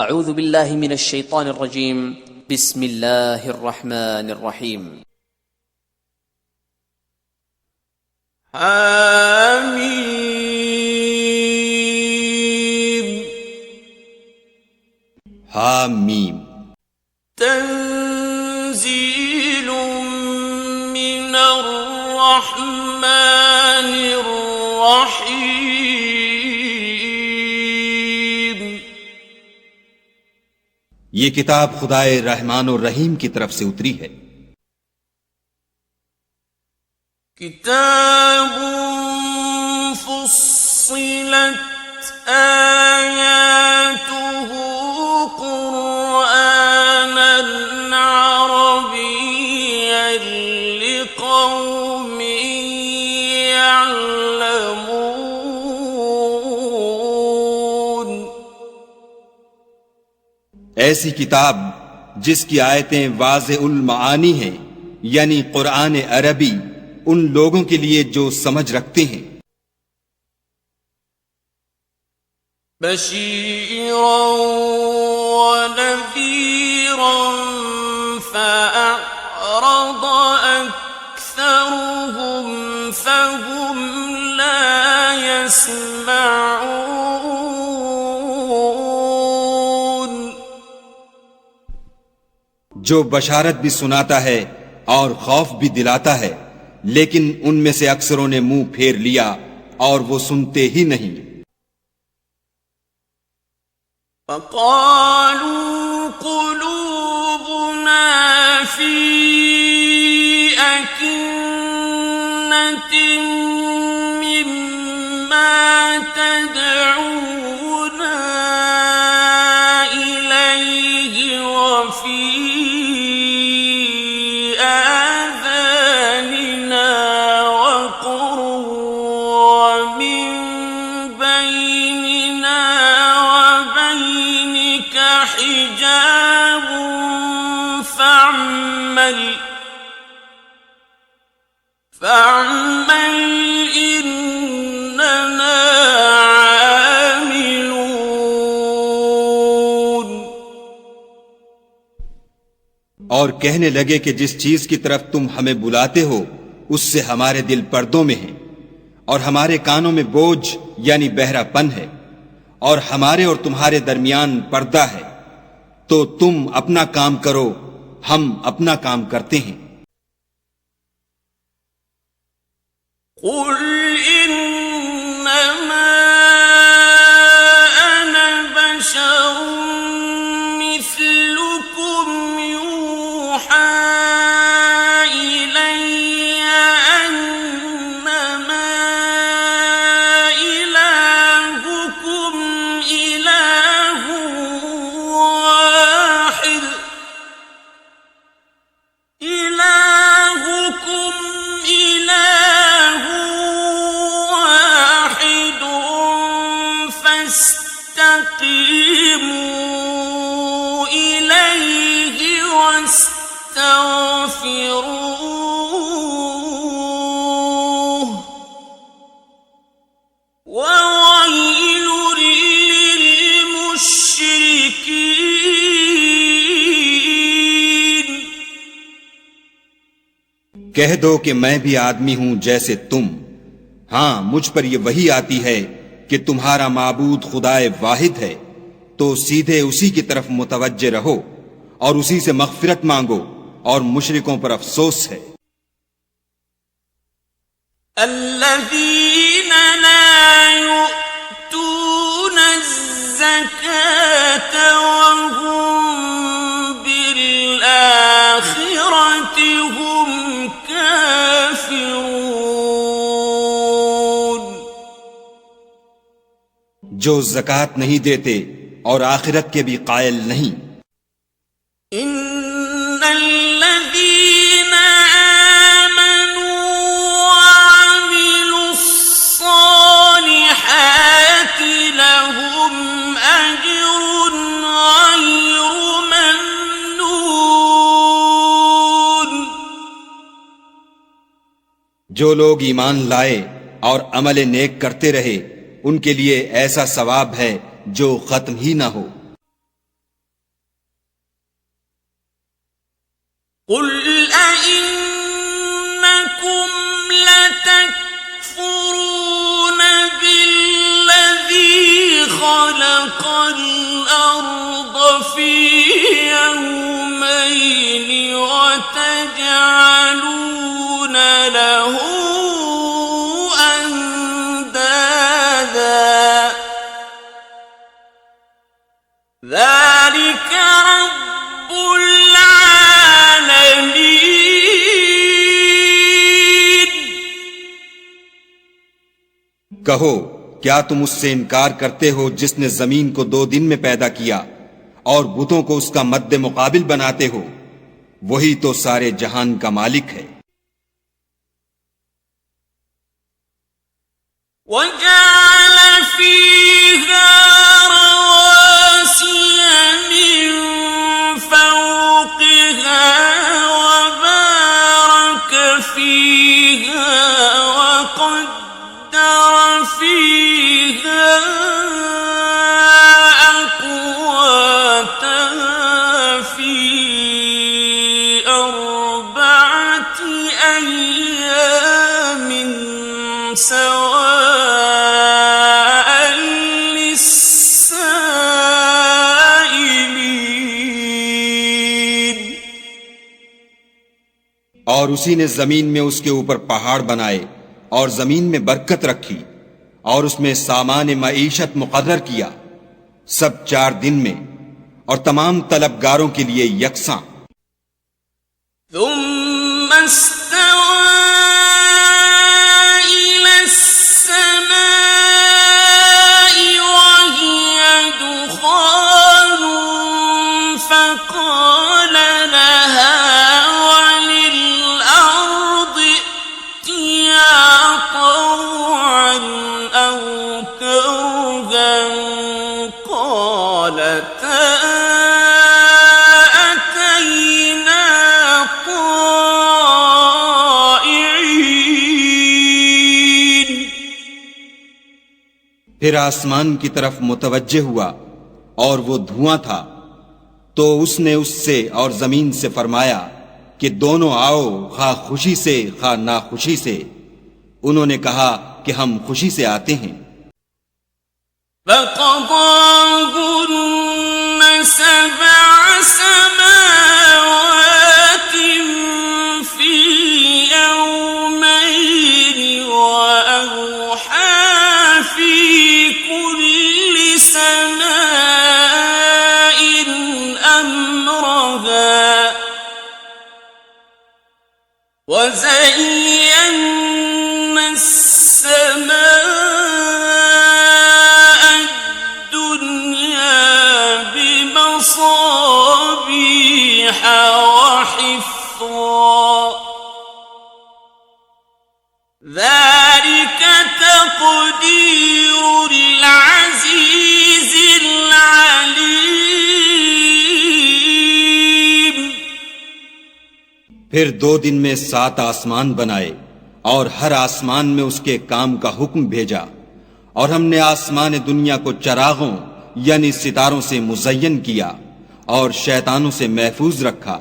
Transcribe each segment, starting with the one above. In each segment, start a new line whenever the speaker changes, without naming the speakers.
अऊज़ु बिल्लाहि मिनश शैतानिर रजीम बिस्मिल्लाहिर रहमानिर रहीम।
हामीम
हामीम
तंजीलुम मिनर रहमानिर रहीम।
ये किताब खुदाए रहमान और रहीम की तरफ से उतरी है।
किताबुन फुस्सिलत आयातुहु क़ुरआनन अरबिय्यन लिक़ौमिन यअलमून।
ऐसी किताब जिसकी आयतें वाज़ेउल मानी हैं, यानी कुरान अरबी उन लोगों के लिए जो समझ रखते हैं।
बशीरन व नज़ीरन फ़अअरद अक्सरुहुम फ़हुम ला यस्मऊन।
जो बशारत भी सुनाता है और खौफ भी दिलाता है, लेकिन उनमें से अक्सरों ने मुंह फेर लिया और वो सुनते ही नहीं।
फ़क़ालू क़ुलूबुना फ़ी अकिन्नतिन मिम्मा तदऊना इलैहि व फ़ी हिजाब फ़अमल इन्नना आमिलून।
और कहने लगे कि जिस चीज की तरफ तुम हमें बुलाते हो उससे हमारे दिल पर्दों में हैं और हमारे कानों में बोझ यानी बहरापन है और हमारे और तुम्हारे दरमियान पर्दा है, तो तुम अपना काम करो, हम अपना काम करते हैं।
कुल इन्नमा अना बशरुम मिस्लुकुम यूहा इलैया अन्नमा इलाहुकुम इलाहुन वाहिद। इलाहुकुम इलाहुन वाहिदुन फस्तकीमू इलैहि वस्तगफिरूह ववैलुन लिलमुश्रिकीन।
कह दो कि मैं भी आदमी हूं जैसे तुम। हां, मुझ पर यह वही आती है कि तुम्हारा माबूद खुदाए वाहिद है, तो सीधे उसी की तरफ मुतवज्जे रहो और उसी से मग़फ़िरत मांगो, और मुशरिकों पर अफसोस है।
अल्लज़ीना ला युअतून अज़्ज़कात वहुम बिलआखिरति हुम काफ़िरून।
जो ज़कात नहीं देते और आखिरत के भी कायल नहीं।
इन्नल्लज़ीना आमनू वअमिलुस्सालिहाति लहुम अज्रुन गैरु ममनून।
जो लोग ईमान लाए और अमल नेक करते रहे, उनके लिए ऐसा सवाब है जो खत्म ही ना हो।
قل أئنكم لتكفرون بالذي خلق الأرض في يومين وتجعلون له أندادا ذلك رب العالمين।
कहो, क्या तुम उससे इनकार करते हो जिसने जमीन को 2 दिन में पैदा किया और बुतों को उसका मद्दे मुकाबिल बनाते हो? वही तो सारे जहान का मालिक है।
وجعل فيها رواسي من فوقها وبارك فيها وقدر فيها أقواتها في 4 أيام سواء للسائلين।
और उसी ने जमीन में उसके ऊपर पहाड़ बनाए और जमीन में बरकत रखी और उसमें सामान मईशत मुकर्रर किया, सब 4 दिन में और तमाम तलबगारों के लिए यकसां।
ثم استوى إلى السماء وهي دخان فقال لها وللأرض ائتيا طوعا أو كرها قالتا أتينا طائعين।
फिर आसमान की तरफ मुतवज्जे हुआ और वो धुआं था, तो उसने उससे और जमीन से फरमाया कि दोनों आओ, खा खुशी से खा नाखुशी से। उन्होंने कहा कि हम खुशी से आते हैं।
فقضاهن 7 سماوات في يومين وأوحى في كل سماء أمرها وزينا السماء الدنيا بمصابيح وحفظا ذلك تقدير العزيز العليم।
फिर 2 दिन में 7 आसमान बनाए और हर आसमान में उसके काम का हुक्म भेजा, और हमने आसमान दुनिया को चरागों यानी सितारों से मुज़य्यन किया और शैतानों से महफूज रखा।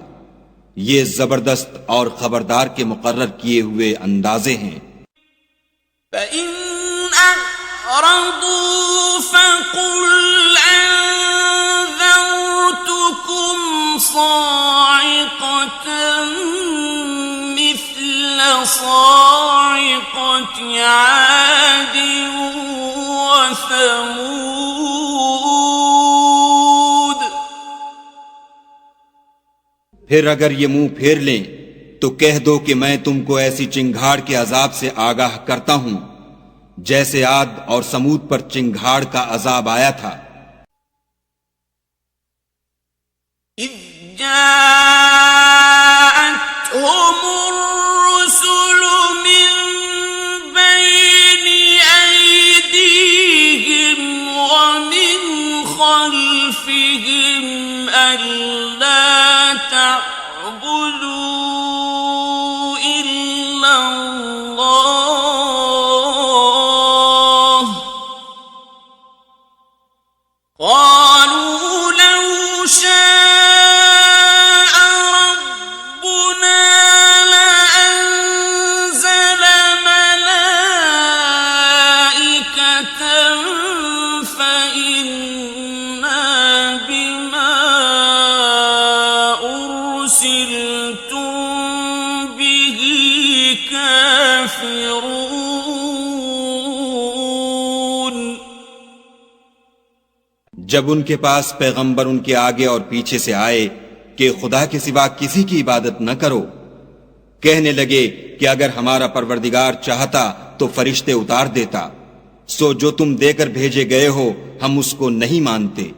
ये जबरदस्त और खबरदार के मुकर्रर किए हुए अंदाजे हैं।
فإن أعرضوا فقل أنذرتكم صاعقة مثل صاعقة عاد وثمود।
फिर अगर ये मुंह फेर लें तो कह दो कि मैं तुमको ऐसी चिंगाड़ के अजाब से आगाह करता हूं जैसे आद और समूद पर चिंगाड़ का अजाब आया था।
إذ جاءتهم الرسل من بين أيديهم ومن خلفهم ألا تعبدوا إلا الله قالوا لو شاء
जब उनके पास पैगंबर उनके आगे और पीछे से आए कि खुदा के सिवा किसी की इबादत न करो, कहने लगे कि अगर हमारा परवरदिगार चाहता तो फरिश्ते उतार देता, सो जो तुम देकर भेजे गए हो हम उसको नहीं मानते।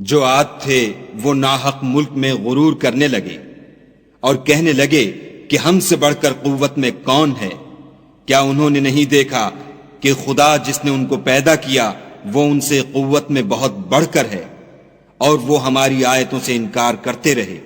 जो आद थे वो नाहक मुल्क में गुरूर करने लगे और कहने लगे कि हमसे बढ़कर कुव्वत में कौन है। क्या उन्होंने नहीं देखा कि खुदा जिसने उनको पैदा किया वो उनसे कुव्वत में बहुत बढ़कर है और वो हमारी आयतों से इनकार करते रहे।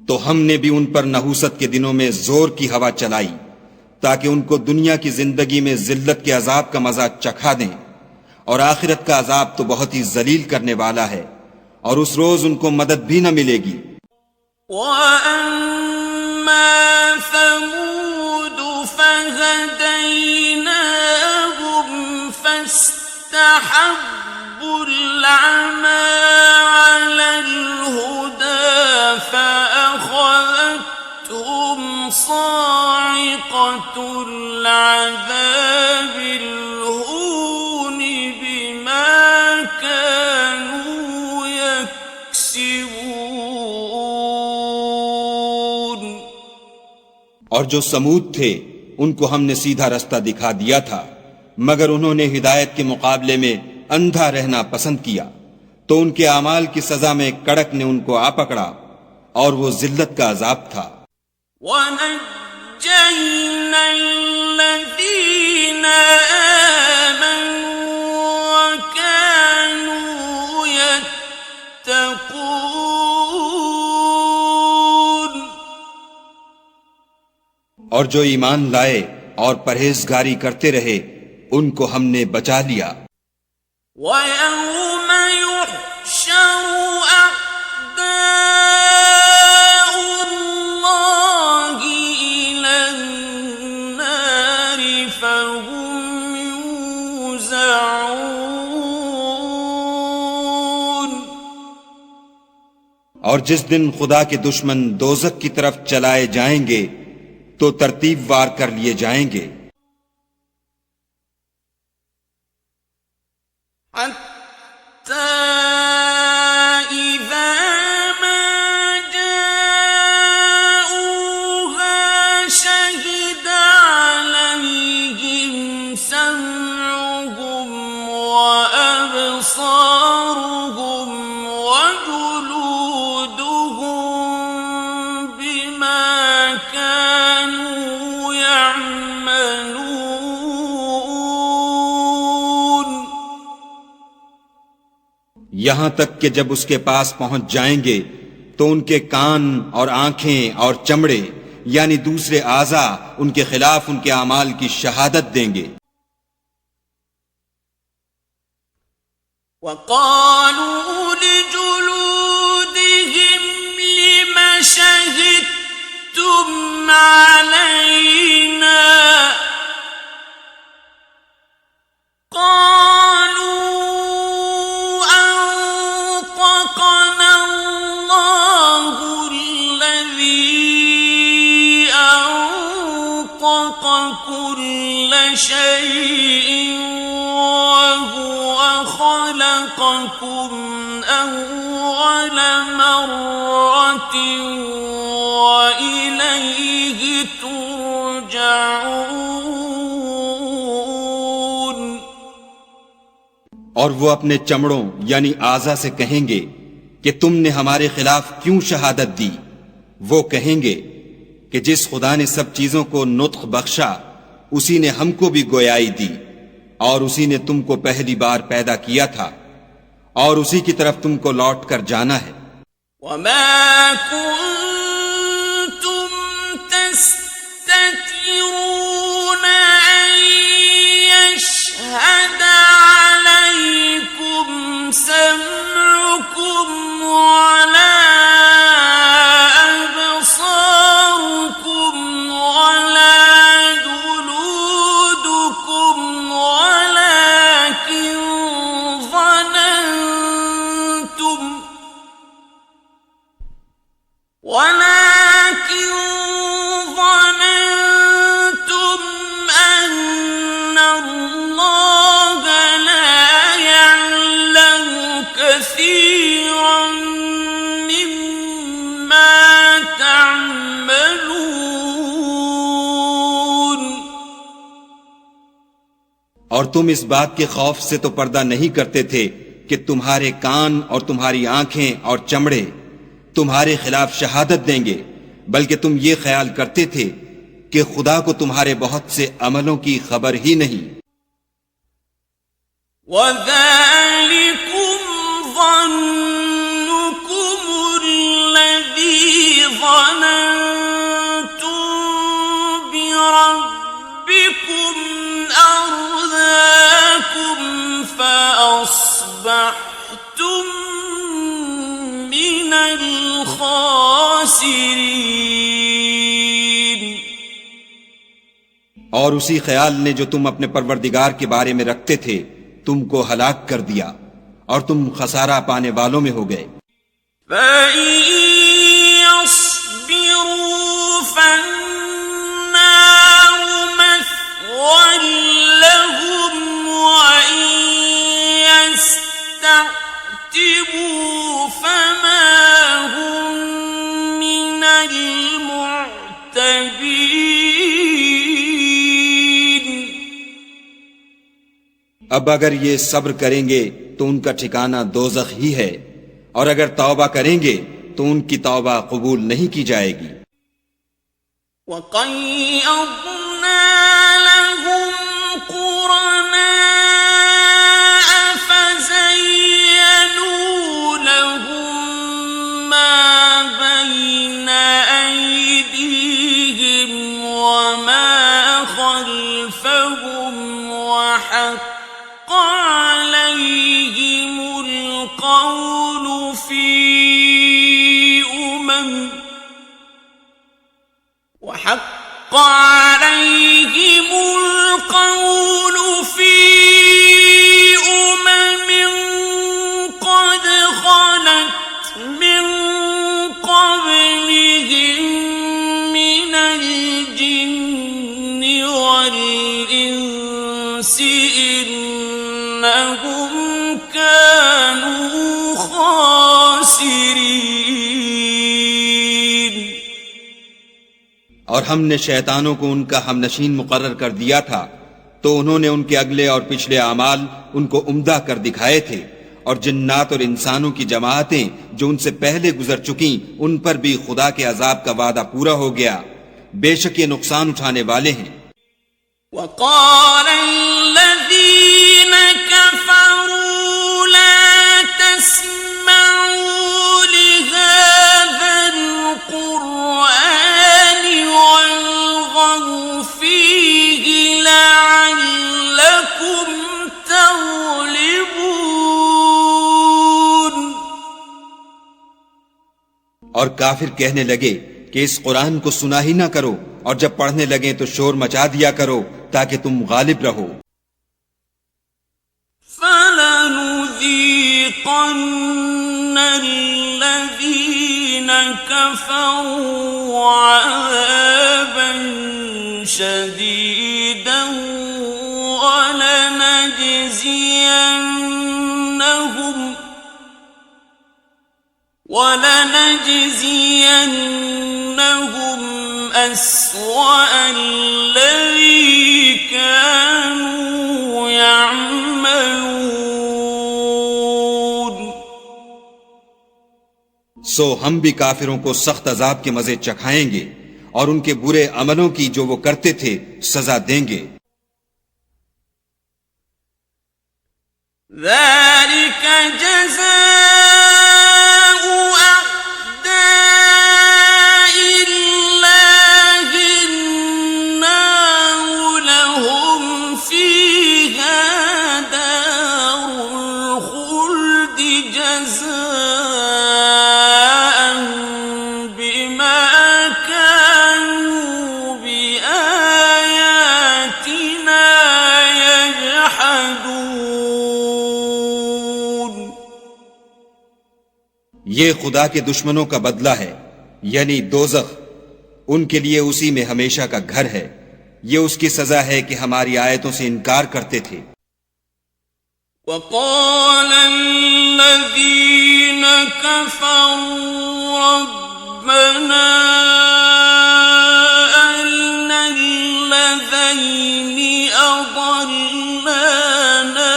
तो हमने भी उन पर नहूसत के दिनों में जोर की हवा चलाई ताकि उनको दुनिया की जिंदगी में जिल्लत के अजाब का मजा चखा दें, और आखिरत का अजाब तो बहुत ही जलील करने वाला है और उस रोज उनको मदद भी न मिलेगी। और जो समूद थे उनको हमने सीधा रास्ता दिखा दिया था, मगर उन्होंने हिदायत के मुकाबले में अंधा रहना पसंद किया, तो उनके अमाल की सजा में कड़क ने उनको आ पकड़ा और वो जिल्लत का अजाब था। और जो ईमान लाए और परहेजगारी करते रहे उनको हमने बचा लिया। और जिस दिन खुदा के दुश्मन दोज़ख की तरफ चलाए जाएंगे तो तरतीब वार कर लिए जाएंगे। यहां तक कि जब उसके पास पहुंच जाएंगे तो उनके कान और आंखें और चमड़े यानी दूसरे आज़ा उनके खिलाफ उनके अमाल की शहादत देंगे।
वक़ालू लिजुलूदिहिम लिमा علينا قالوا أنطقنا الله الذي أنطق كل شيء وهو خلقكم أول مرة وإليه ترجعون।
और वो अपने चमड़ों यानी आज़ा से कहेंगे कि तुमने हमारे खिलाफ क्यों शहादत दी। वो कहेंगे कि जिस खुदा ने सब चीजों को नुत्ख बख्शा उसी ने हमको भी गोयाई दी और उसी ने तुमको पहली बार पैदा किया था और उसी की तरफ तुमको लौट कर जाना है।
وما كنتم تستترون أن يشهد عليكم سمعكم ولا أبصاركم ولا جلودكم ولكن ظننتم أن الله لا يعلم كثيرا مما تعملون।
और तुम इस बात के खौफ से तो पर्दा नहीं करते थे कि तुम्हारे कान और तुम्हारी आंखें और चमड़े तुम्हारे खिलाफ शहादत देंगे, बल्कि तुम ये ख्याल करते थे कि खुदा को तुम्हारे बहुत से अमलों की खबर ही नहीं।
وذلكم ظنكم الذي ظننتم بربكم أرداكم فأصبحتم من الخاسرين।
और उसी ख्याल ने जो तुम अपने परवरदिगार के बारे में रखते थे तुमको हलाक कर दिया और तुम खसारा पाने वालों में हो गए। अब अगर ये सब्र करेंगे तो उनका ठिकाना दोज़ख ही है और अगर तौबा करेंगे तो उनकी तौबा कबूल नहीं की जाएगी।
وَقَيَّضْنَا لَهُمْ قُرَنَاءَ فَزَيَّنُوا لَهُم مَّا بَيْنَ أَيْدِيهِمْ وَمَا خَلْفَهُمْ وَحَقَّ عليهم القول في أمم قد خلت من قبلهم من الجن والإنس إنهم كانوا خاسرين।
और हमने शैतानों को उनका हमनशीन मुकर्रर कर दिया था तो उन्होंने उनके अगले और पिछले अमाल उनको उम्दा कर दिखाए थे और जिन्नात और इंसानों की जमातें जो उनसे पहले गुजर चुकी उन पर भी खुदा के अजाब का वादा पूरा हो गया। बेशक ये नुकसान उठाने वाले हैं।
وقال الذين كفروا لا تسمعوا لهذا القرآن والغوا فيه لعلكم تغلبون।
और काफिर कहने लगे कि इस कुरान को सुना ही ना करो और जब पढ़ने लगे तो शोर मचा दिया करो ताकि तुम गालिब रहो।
فَلَنُذِيقَنَّ الَّذِينَ كَفَرُوا عَذَابًا شَدِيدًا وَلَنَجْزِيَنَّهُمْ أَسْوَأَ الَّذِي كَانُوا يَعْمَلُونَ।
सो हम भी काफिरों को सख्त अजाब के मजे चखाएंगे और उनके बुरे अमलों की जो वो करते थे सजा देंगे।
ذَلِكَ جَزَاءُ أَعْدَاءِ اللَّهِ النَّارُ لَهُمْ فِيهَا دَارُ الْخُلْدِ جَزَاءً بِمَا كَانُوا بِآيَاتِنَا يَجْحَدُونَ।
ये खुदा के दुश्मनों का बदला है, यानी दोज़ख। उनके लिए उसी में हमेशा का घर है। ये उसकी सजा है कि हमारी आयतों से इनकार करते थे।
وَقَالَ الَّذِينَ كَفَرُوا رَبَّنَا أَرِنَا الَّذَيْنِ أَضَلَّانَا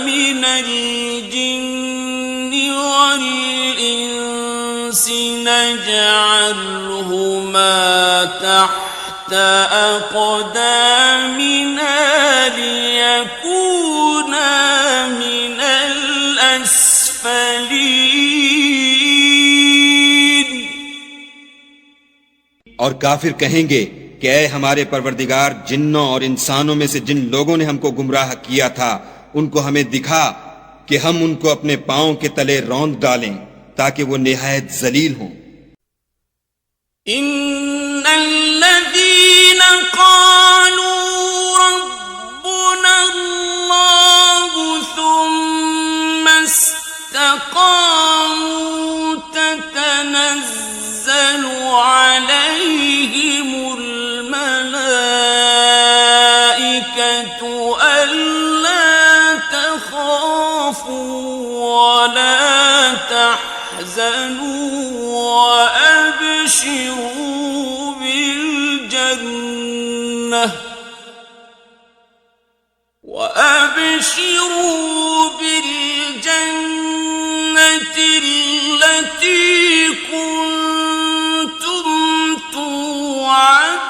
مِنَ الْجِنِّ وَالْإِنسِ نَجْعَلْهُمَا تَحْتَ أَقْدَامِنَا لِيَكُونَا مِنَ الْأَسْفَلِينَ।
और काफिर कहेंगे कि ऐ हमारे परवरदिगार, जिन्नों और इंसानों में से जिन लोगों ने हमको गुमराह किया था उनको हमें दिखा कि हम उनको अपने पांव के तले रौंद डालें ताकि वो निहायत जलील हों।
إِنَّ الَّذِينَ قَالُوا رَبُّنَا اللَّهُ ثُمَّ اسْتَقَامُوا تَتَنَزَّلُ عَلَيْهِمُ الْمَلَائِكَةُ أَلَّا تَخَافُوا وَلَا تَحْزَنُوا وأبشروا بالجنة التي كنتم توعدون।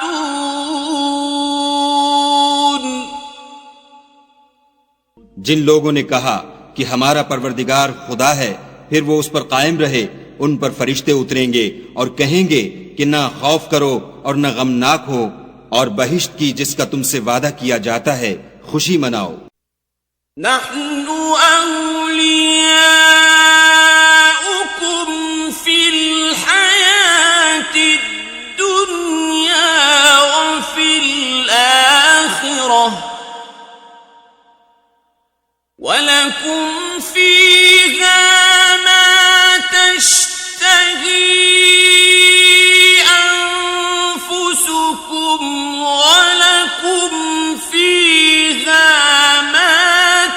जिन लोगों ने कहा कि हमारा परवरदिगार खुदा है, फिर वो उस पर कायम रहे, उन पर फरिश्ते उतरेंगे और कहेंगे कि ना खौफ करो और न गमनाक हो, और बहिश्त की जिसका तुमसे वादा किया जाता है खुशी मनाओ।
नहनु औलियाउकुम फिल हयाति दुनिया व फिल आखिरह वलकुम फीहा मा तश्तही أنفسكم ولكم فيها ما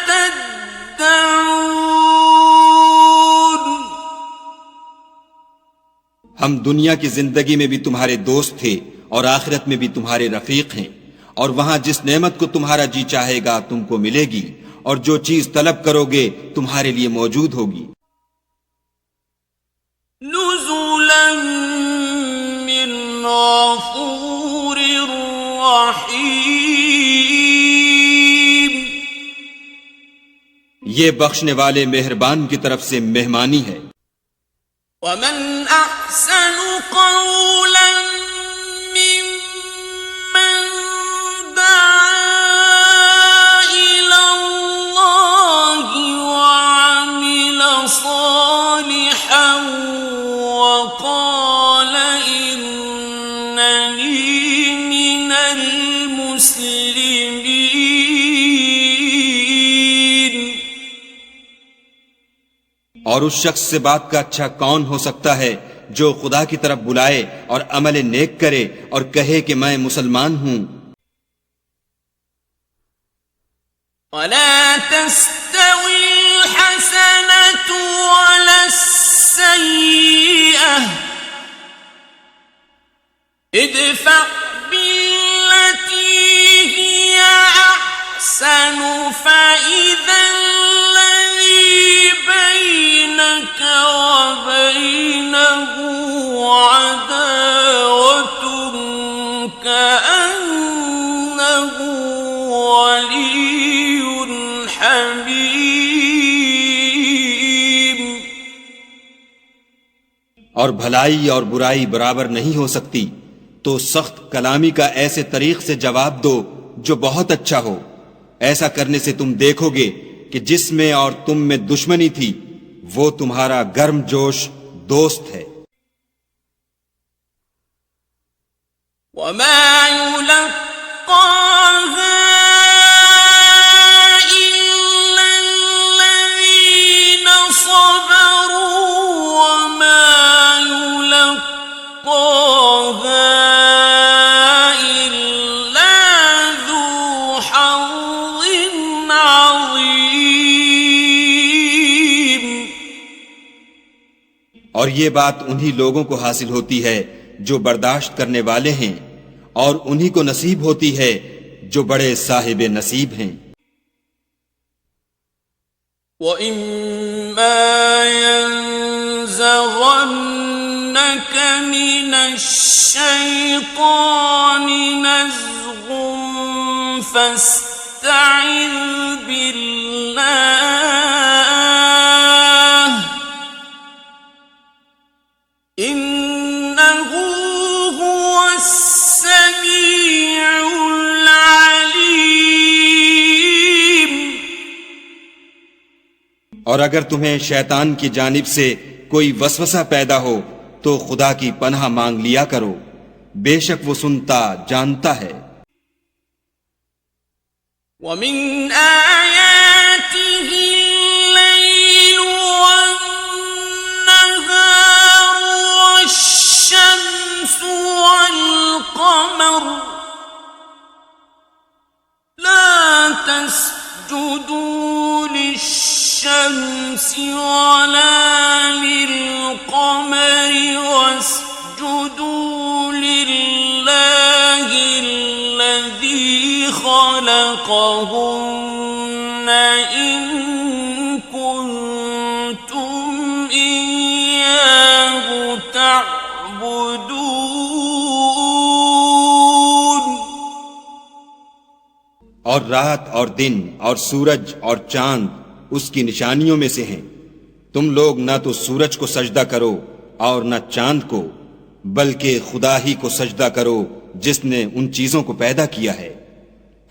تدعون।
हम दुनिया की जिंदगी में भी तुम्हारे दोस्त थे और आखिरत में भी तुम्हारे रफीक हैं, और वहां जिस नेमत को तुम्हारा जी चाहेगा तुमको मिलेगी, और जो चीज तलब करोगे तुम्हारे लिए मौजूद होगी।
नुज़ुलन मिन गफूरिर रहीम।
ये बख्शने वाले मेहरबान की तरफ से मेहमानी है।
वमन अहसनु क़ौलन मिम्मन दआ इलल्लाहि व अमिल सालिहन व क़ाल मिनल मुस्लिमीन।
और उस शख्स से बात का अच्छा कौन हो सकता है जो खुदा की तरफ बुलाए और अमल नेक करे और कहे कि मैं मुसलमान हूं।
वला तस्तविल हसनतु वलस्सय्यिअह इदफअ बिल्लती हिय अहसनु फइज़ल्लज़ी बैनक वबैनहु अदावतुन कअन्नहु वलियुन हमीम।
और भलाई और बुराई बराबर नहीं हो सकती, तो सख्त कलामी का ऐसे तरीक से जवाब दो जो बहुत अच्छा हो। ऐसा करने से तुम देखोगे कि जिसमें और तुम में दुश्मनी थी वो तुम्हारा गर्मजोश दोस्त है।
वमा युलक्काहा इल्ला अल्लज़ीना सबरू वमा युलक्काहा
और ये बात उन्हीं लोगों को हासिल होती है जो बर्दाश्त करने वाले हैं, और उन्हीं को नसीब होती है जो बड़े साहिब नसीब हैं।
वइम्मा यंज़गन्नक मिनश शैतानि नज़्गुन फस्तइज़ बिल्लाह इन्नहु हुवस्समीउल अलीम।
और अगर तुम्हें शैतान की जानिब से कोई वसवसा पैदा हो तो खुदा की पनाह मांग लिया करो, बेशक वो सुनता जानता है।
वमिन आयातिहि अल-लैलु वन-नहारु वश-शम्सु वल-क़मर ला तस्जुदू लिश-शम्सि वला लिल-क़मरि वस्जुदू लिल्लाहि الذي خلقهن إن كنتم إياه تعبدون।
और रात और दिन और सूरज और चांद उसकी निशानियों में से हैं। तुम लोग ना तो सूरज को सजदा करो और न चांद को, बल्कि खुदा ही को सजदा करो जिसने उन चीजों को पैदा किया है,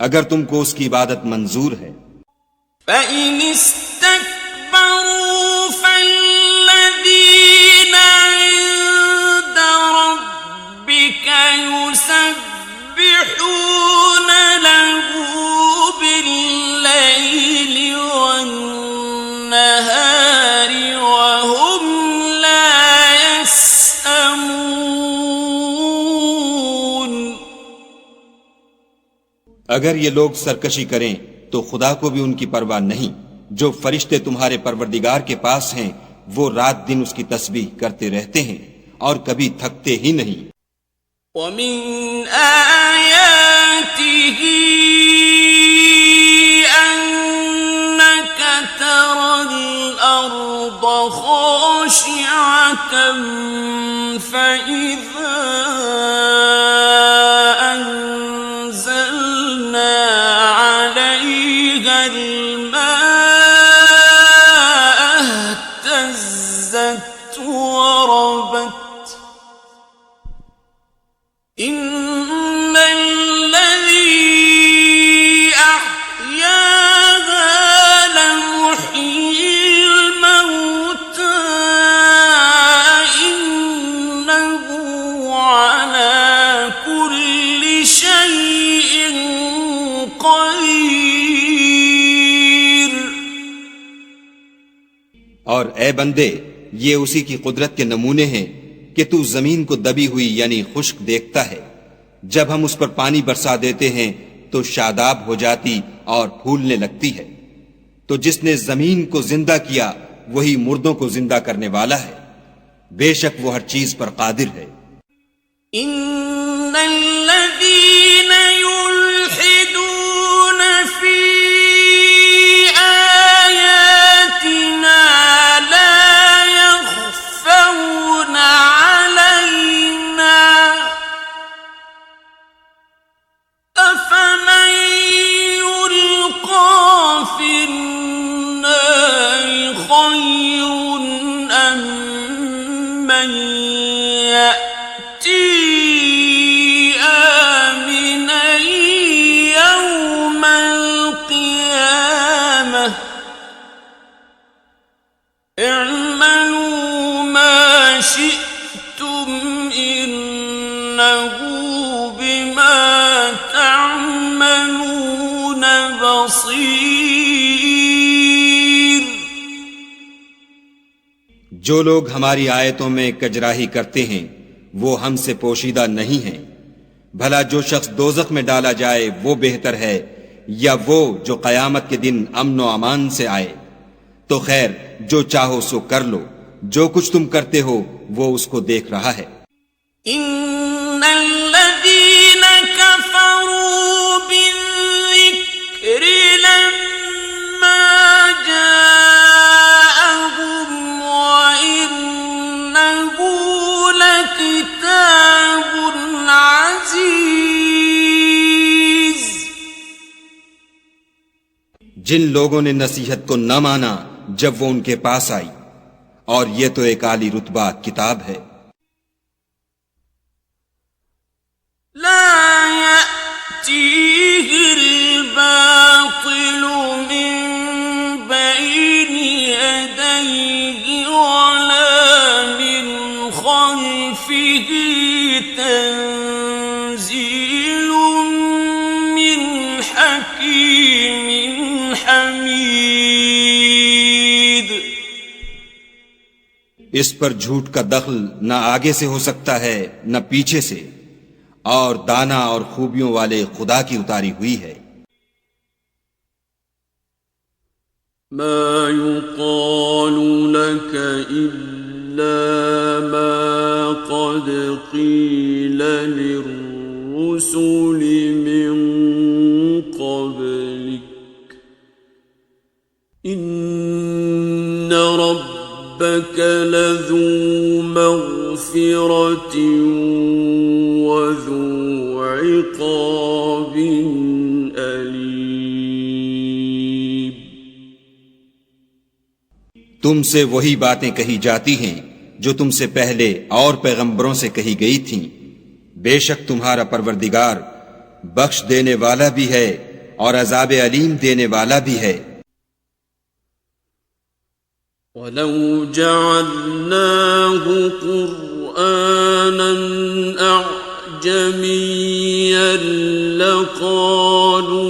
अगर तुमको उसकी इबादत मंजूर है।
فإن استكبروا فالذين عند ربك يسبحون له بالليل والنهار وهم لا يسأمون।
अगर ये लोग सरकशी करें तो खुदा को भी उनकी परवाह नहीं। जो फरिश्ते तुम्हारे परवरदिगार के पास हैं वो रात दिन उसकी तस्बीह करते रहते हैं और कभी थकते ही नहीं।
ومن آياته أنك ترى الأرض خاشعة فإذا أنزلنا عليها الماء اهتزت وربت إن الذي أحياها لمحيي الموتى إنه على
और ए बंदे, ये उसी की कुदरत के नमूने हैं कि तू जमीन को दबी हुई यानी खुश्क देखता है, जब हम उस पर पानी बरसा देते हैं तो शादाब हो जाती और फूलने लगती है। तो जिसने जमीन को जिंदा किया वही मुर्दों को जिंदा करने वाला है, बेशक वो हर चीज पर कादिर है।
इन्नल्लज़ीन युल्हिदून फी आयातिना ला यख्फौना अलैना अफमन युल्क़ा फिन्नारि खैरुन अम्मन यअती आमिनन यौमल क़ियामह इअमलू मा शि'तुम इन्नहु बिमा तअमलून बसीर।
जो लोग हमारी आयतों में कजराही करते हैं वो हमसे पोशीदा नहीं हैं। भला जो शख्स दोज़ख में डाला जाए वो बेहतर है या वो जो कयामत के दिन अमन व अमान से आए। तो खैर, जो चाहो सो कर लो, जो कुछ तुम करते हो वो उसको देख रहा है।
इन्नल्लज़ीन कफ़रू बिज़्ज़िक्रि लम्मा जाअहुम व इन्नहु लकिताबुन अज़ीज़।
जिन लोगों ने नसीहत को न माना जब वो उनके पास आई, और ये तो एक आली रुतबा किताब है।
ला यअतीहिल बातिलु मिन बैनि यदैहि वला मिन खल्फिहि तंज़ीलुम मिन हकीमिन हमीद।
इस पर झूठ का दखल न आगे से हो सकता है न पीछे से, और दाना और खूबियों वाले खुदा की उतारी हुई है।
मा युक़ालु लक इल्ला मा क़द क़ील लिर्रुसुलि मिन क़ब्लिक इन्न रब्बक लज़ू मग़फ़िरतिन व ज़ू इक़ाबिन अलीम।
तुमसे वही बातें कही जाती हैं जो तुमसे पहले और पैगंबरों से कही गई थीं। बेशक तुम्हारा परवरदिगार बख्श देने वाला भी है और अज़ाब अलीम देने वाला भी है।
वलौ जअलनाहु क़ुरआनन अअजमिय्यन लक़ालू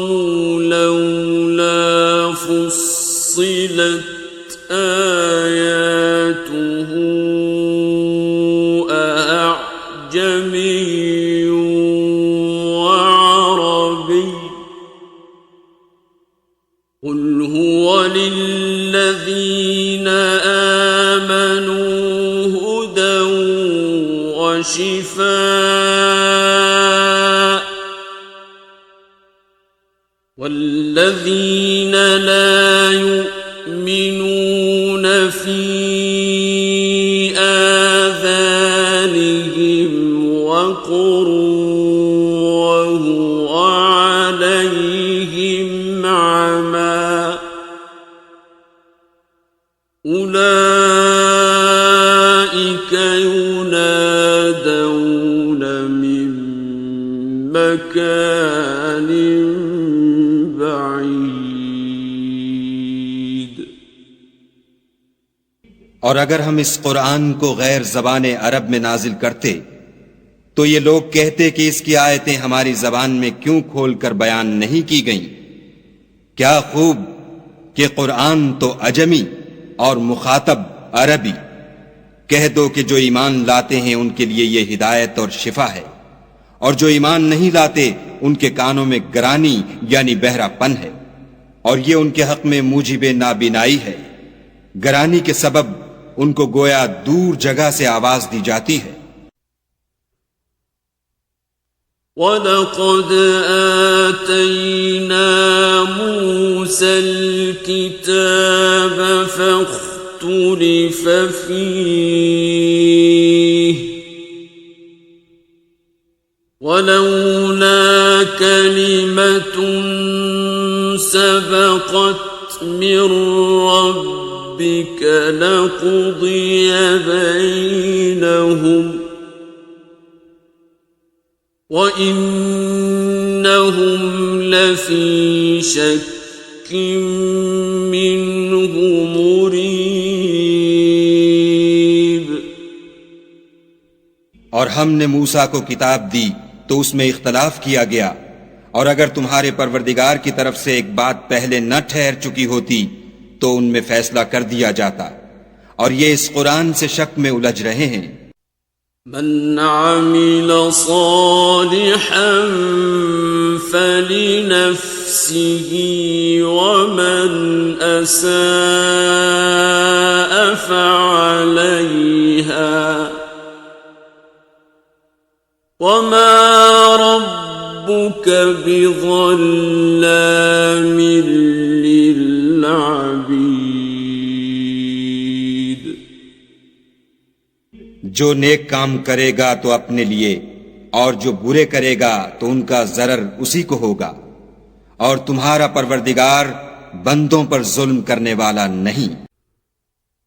लौला फुस्सिलत आयातुहु अअजमिय्युन व अरबिय्युन क़ुल हुव लिल्लज़ीन आमनू हुदन व शिफ़ाअ वल्लज़ीन ला युमिनून फ़ी आज़ानिहिम वक़्रुन व हुव अलैहिम अमा उलाइक युनादौन मिन मकानिन बईद।
और अगर हम इस कुरान को गैर ज़बान अरब में नाजिल करते तो ये लोग कहते कि इसकी आयतें हमारी जबान में क्यों खोलकर बयान नहीं की गईं। क्या खूब कि कुरान तो अजमी और मुखातब अरबी। कह दो कि जो ईमान लाते हैं उनके लिए ये हिदायत और शिफा है, और जो ईमान नहीं लाते उनके कानों में गरानी यानी बहरापन है, और ये उनके हक में मूजिबे नाबिनाई है। गरानी के सबब उनको गोया दूर जगह से आवाज दी जाती है।
वलक़द आतैना मूसल किताब फ़ख्तुलिफ़ फ़ीह वलौला कलिमतुन सबक़त मिन रब्बिक लक़ुदिय बैनहुम वइन्नहुम लफ़ी शक्किन मिन्हु मुरीब।
और हमने मूसा को किताब दी तो उसमें इख्तलाफ किया गया, और अगर तुम्हारे परवरदिगार की तरफ से एक बात पहले न ठहर चुकी होती तो उनमें फैसला कर दिया जाता, और ये इस कुरान से शक में उलझ रहे हैं।
मन आमिल सालिहन फलिनफ्सिही वमन असाअ फअलैहा वमा रब्बुक बिज़ल्लामिन लिल्अबीद।
जो नेक काम करेगा तो अपने लिए, और जो बुरे करेगा तो उनका जरर उसी को होगा, और तुम्हारा परवरदिगार बंदों पर जुल्म करने वाला नहीं।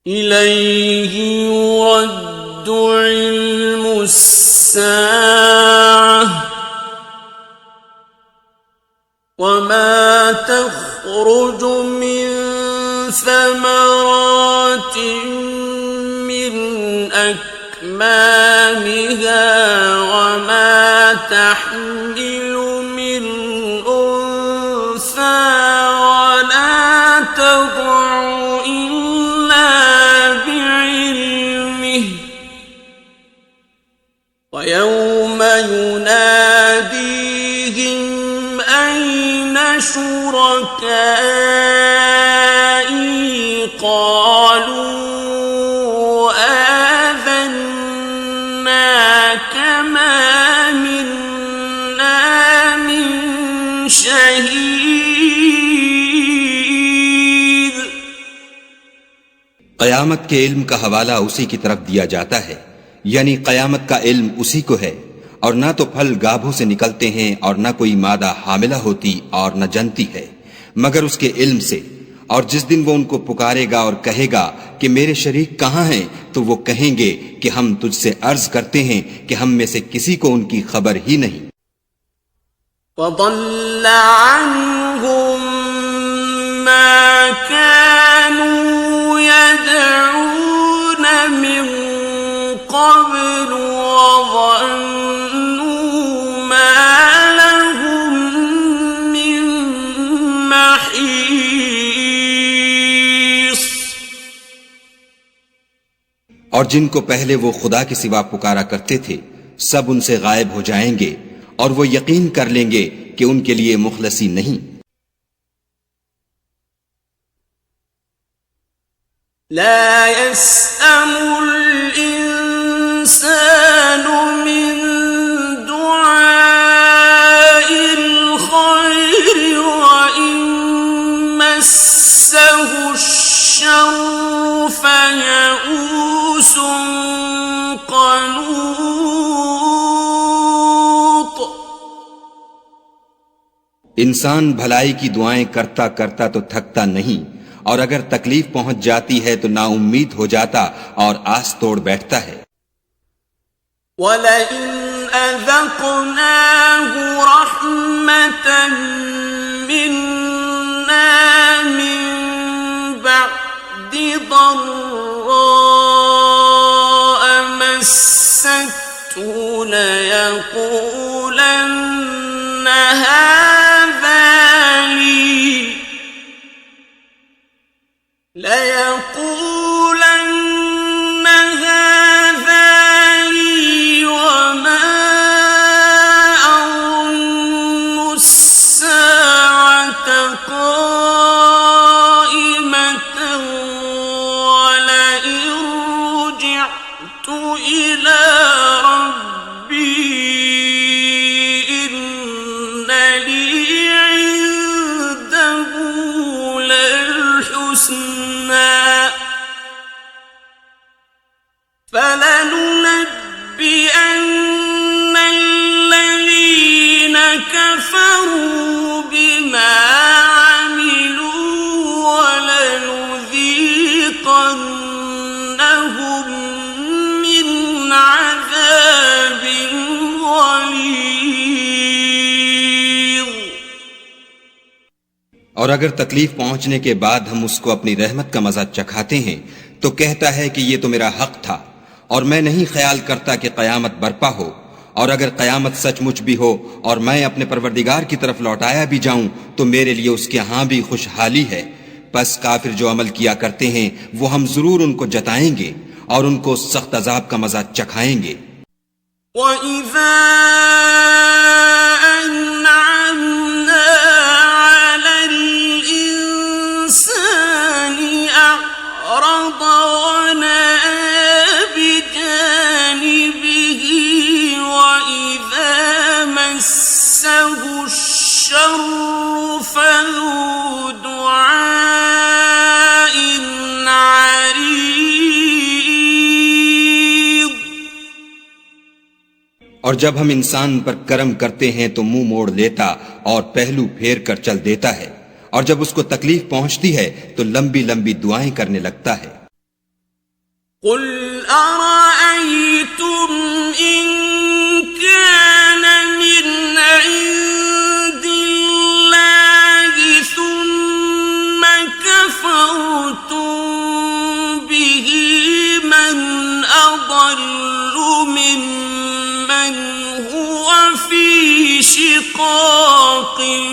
इलैहि युरद्दु इल्मुस्साअह वमा तख़रुजु मिन समरातिन मिन أكمامها وما تحمل من أنثى ولا تضع إلا بعلمه ويوم يناديهم أين شركائي قالوا शहीद।
क़यामत के इल्म का हवाला उसी की तरफ दिया जाता है, यानी क़यामत का इल्म उसी को है, और ना तो फल गाभों से निकलते हैं और ना कोई मादा हामिला होती और न जनती है, मगर उसके इल्म से। और जिस दिन वो उनको पुकारेगा और कहेगा कि मेरे शरीक कहाँ हैं, तो वो कहेंगे कि हम तुझसे अर्ज करते हैं कि हम में से किसी को उनकी खबर ही नहीं।
वضل عنهم ما كانوا يدعون من قبل وظنوا ما لهم من محيص।
और जिनको पहले वो खुदा के सिवा पुकारा करते थे सब उनसे गायब हो जाएंगे, और वो यकीन कर लेंगे कि उनके लिए मुखलसी नहीं।
ला यस्अमुल इंसानु मिन दुआइल खैरि व इन मस्सहु श्शर्रु फयऊसुन क़नूत।
इंसान भलाई की दुआएं करता करता तो थकता नहीं, और अगर तकलीफ पहुंच जाती है तो नाउम्मीद हो जाता और आस तोड़ बैठता है।
वलइन अज़क़नाहु रहमतन मिन्ना मिन बअदि ضراء मस्सतहु लयक़ूलन्न هذا لي ليقول
और अगर तकलीफ पहुंचने के बाद हम उसको अपनी रहमत का मजा चखाते हैं तो कहता है कि ये तो मेरा हक था और मैं नहीं ख्याल करता कि कयामत बर्पा हो। और अगर कयामत सचमुच भी हो और मैं अपने परवरदिगार की तरफ लौटाया भी जाऊं तो मेरे लिए उसके यहाँ भी खुशहाली है। बस काफिर जो अमल किया करते हैं वो हम जरूर उनको जताएंगे और उनको सख्त अजाब का मजा चखाएंगे। और जब हम इंसान पर करम करते हैं तो मुंह मोड़ लेता और पहलू फेर कर चल देता है, और जब उसको तकलीफ पहुंचती है तो लंबी लंबी दुआएं करने लगता है।
कुल अरअयतुम इन कान मिन इंदिल्लाहि सुम्मा कफरतुम बिही मन अदल्लु मिम्मन हुवा फी शिकाकिन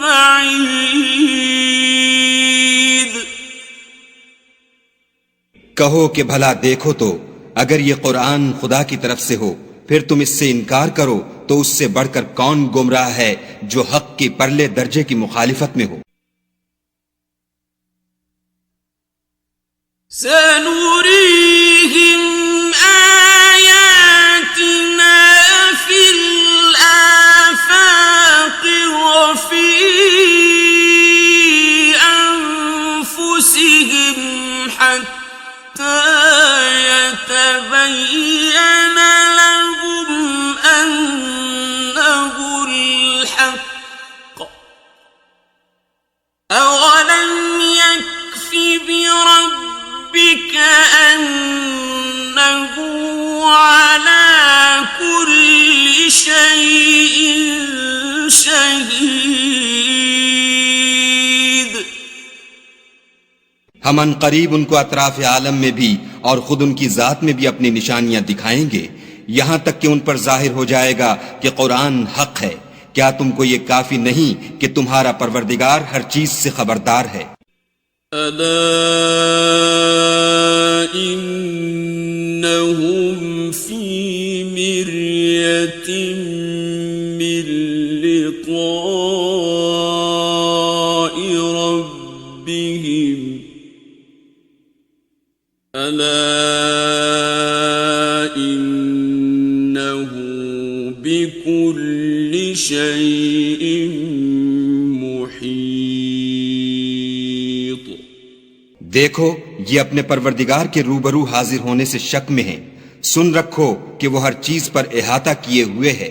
बईद।
कहो कि भला देखो तो अगर ये कुरान खुदा की तरफ से हो फिर तुम इससे इनकार करो तो उससे बढ़कर कौन गुमराह है जो हक की परले दर्जे की मुखालिफत में हो।
सनुरीहिम आयातिना फिल आफाक़ व फी अनफुसिहिम हत्ता यतबय्यन लहुम अन्नहुल हक़्क़ अवलम यक्फ़ि बिरब्बिक अन्नहु अला कुल्लि शैइन शहीद।
हम अनकरीब उनको अतराफ आलम में भी और खुद उनकी जात में भी अपनी निशानियां दिखाएंगे, यहां तक कि उन पर जाहिर हो जाएगा कि कुरान हक है। क्या तुमको ये काफी नहीं कि तुम्हारा परवरदिगार हर चीज से खबरदार है।
अला इन्नहुम फी मिर्यतिन मिन लिक़ाइ रब्बिहिम अला इन्नहु बिकुल्लि शैइन मुहीत।
देखो ये अपने परवरदिगार के रूबरू हाजिर होने से शक में हैं। सुन रखो कि वो हर चीज पर इहाता किए हुए है।